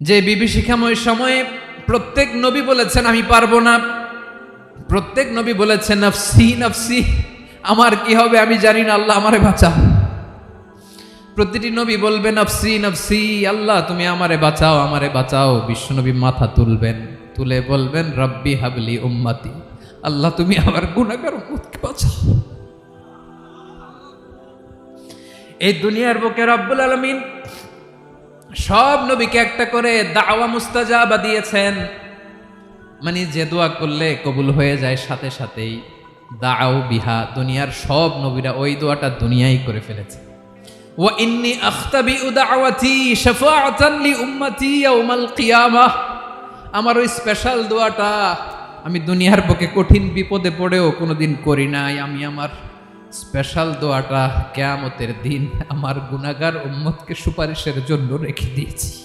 যে বিভীষিকাময় সময়ে প্রত্যেক নবী বলেছেন আমি পারবো না, প্রত্যেক নবী বলেছেন নফসি নফসি, আমার কি হবে আমি জানি না, আল্লাহ আমারে বাঁচাও। প্রতিটি নবী বলবেন নফসি নফসি, আল্লাহ তুমি আমারে বাঁচাও আমারে বাঁচাও। বিশ্বনবী মাথা তুলবেন, তুলে বলবেন রব্বি হাবলি উম্মতি, আল্লাহ তুমি আমার গুনাহগার উম্মতকে বাঁচাও। এই দুনিয়ার বুকে রব্বুল আলামিন সব নবীকে একটা করে দাওয়া মুস্তাজাবা দিয়েছেন, মানে যে দোয়া করলে কবুল হয়ে যায় সাথে সাথেই। দাও বিহা, দুনিয়ার সব নবীরা ওই দোয়াটা দুনিয়ায় করে ফেলেছে। ওয়া ইন্নী আখতাবিউ দাওয়াতি শাফাআতান লি উম্মতি ইয়াউমাল কিয়ামাহ, আমার ওই স্পেশাল দোয়াটা আমি দুনিয়ার বুকে কঠিন বিপদে পড়েও কোনোদিন করি নাই। আমি আমার স্পেশাল দোয়াটা কিয়ামতের দিন আমার গুনাহগার উম্মতকে সুপারিশের জন্য রেখে দিয়েছি।